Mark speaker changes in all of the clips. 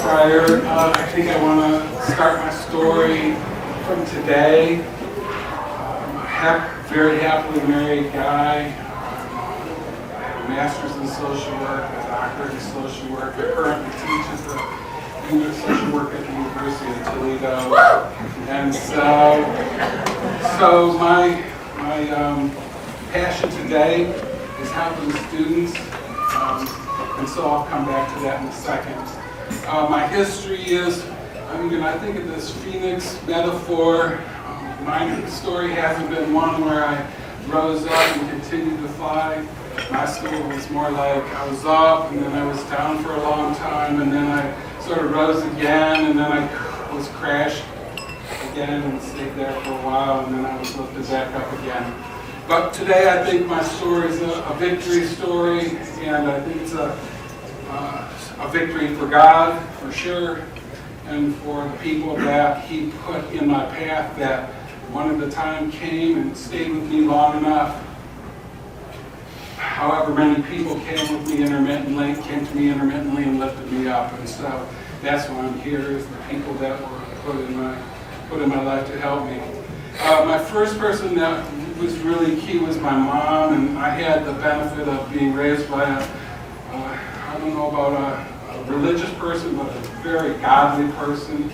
Speaker 1: prior. I think I want to start my story from today. I'm a very happily married guy. I have a master's in social work, a doctorate in social work. I currently teach at the unit of social work at the University of Toledo. And so my passion today is helping students. And so I'll come back to that in a second. My history is, I think of this phoenix metaphor. My story hasn't been one where I rose up and continued to fly. My story was more like I was up and then I was down for a long time and then I sort of rose again and then I was crashed again and stayed there for a while and then I was lifted back up again. But today I think my story is a victory story, and I think it's a victory for God, for sure, and for the people that He put in my path that one at a time came and stayed with me long enough. However many people came to me intermittently and lifted me up, and so that's why I'm here, is the people that were put in my life to help me. My first person that was really key was my mom, and I had the benefit of being raised by I don't know about a religious person, but a very godly person.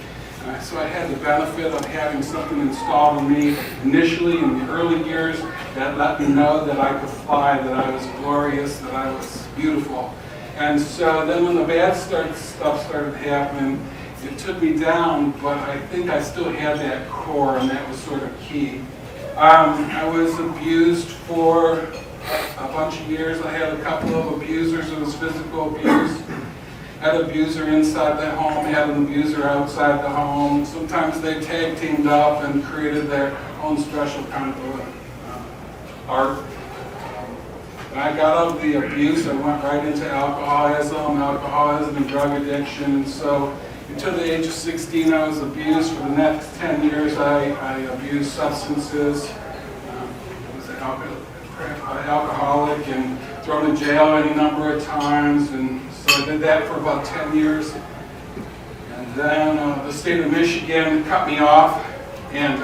Speaker 1: So I had the benefit of having something installed in me initially in the early years that let me know that I could fly, that I was glorious, that I was beautiful. And so then when the bad stuff started happening, it took me down, but I think I still had that core, and that was sort of key. I was abused for a bunch of years. I had a couple of abusers. It was physical abuse. Had an abuser inside the home, had an abuser outside the home. Sometimes they tag teamed up and created their own special kind of art. When I got out of the abuse, I went right into alcoholism and drug addiction. And so until the age of 16, I was abused. For the next 10 years, I abused substances. I was an alcoholic and thrown in jail any number of times. And so I did that for about 10 years. And then the state of Michigan cut me off and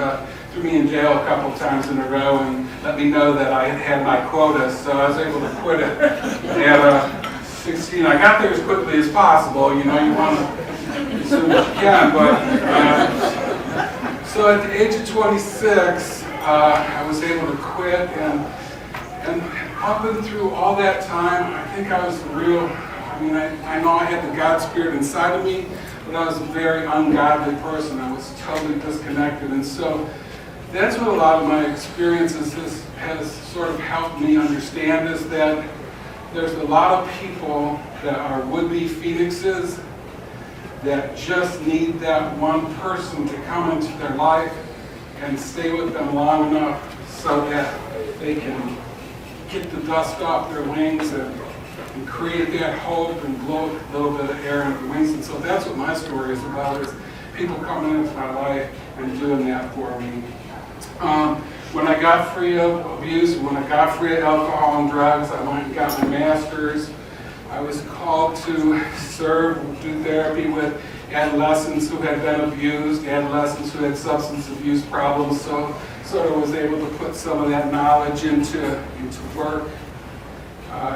Speaker 1: threw me in jail a couple times in a row and let me know that I had had my quota. So I was able to quit it at 16. I got there as quickly as possible. You want to as soon as you can, but so at the age of 26, I was able to quit, and up and through all that time, I think I was real. I know I had the God Spirit inside of me, but I was a very ungodly person. I was totally disconnected, and so that's what a lot of my experiences has sort of helped me understand, is that there's a lot of people that are would-be phoenixes that just need that one person to come into their life and stay with them long enough so that they can get the dust off their wings and create that hope and blow a little bit of air into the wings. And so that's what my story is about, is people coming into my life and doing that for me. When I got free of abuse, when I got free of alcohol and drugs, I went and got my master's. I was called to do therapy with adolescents who had been abused, adolescents who had substance abuse problems, so I was able to put some of that knowledge into work.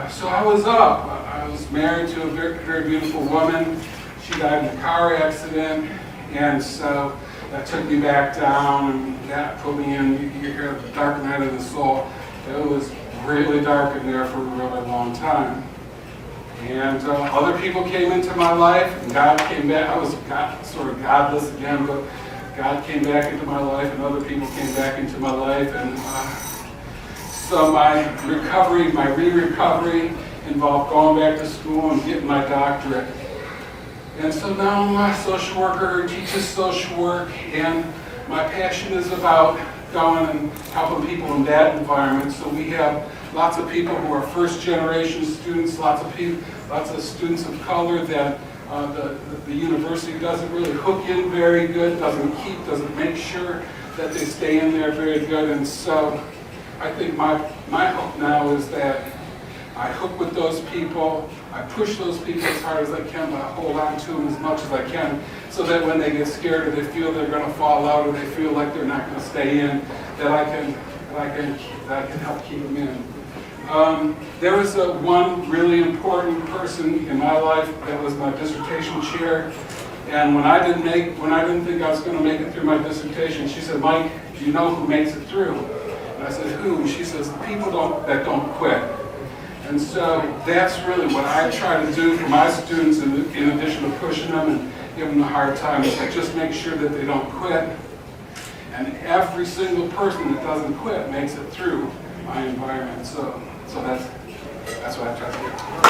Speaker 1: So I was up. I was married to a very, very beautiful woman. She died in a car accident, and so that took me back down, and that put me in, you hear the dark night of the soul. It was really dark in there for a really long time. And other people came into my life, and God came back. I was sort of godless again, but God came back into my life, and other people came back into my life. And so my recovery, my re-recovery, involved going back to school and getting my doctorate. And so now I'm a social worker who teaches social work, and my passion is about going and helping people in that environment. So we have lots of people who are first-generation students, lots of students of color that the university doesn't really hook in very good, doesn't make sure that they stay in there very good. And so I think my hope now is that I hook with those people. I push those people as hard as I can, but I hold on to them as much as I can, so that when they get scared or they feel they're going to fall out or they feel like they're not going to stay in, that I can help keep them in. There was one really important person in my life that was my dissertation chair, and when I didn't think I was going to make it through my dissertation, she said, "Mike, do you know who makes it through?" And I said, "Who?" And she says, "The people that don't quit." And so that's really what I try to do for my students, in addition to pushing them and giving them a hard time, is I just make sure that they don't quit. And every single person that doesn't quit makes it through my environment. So that's what I try to do.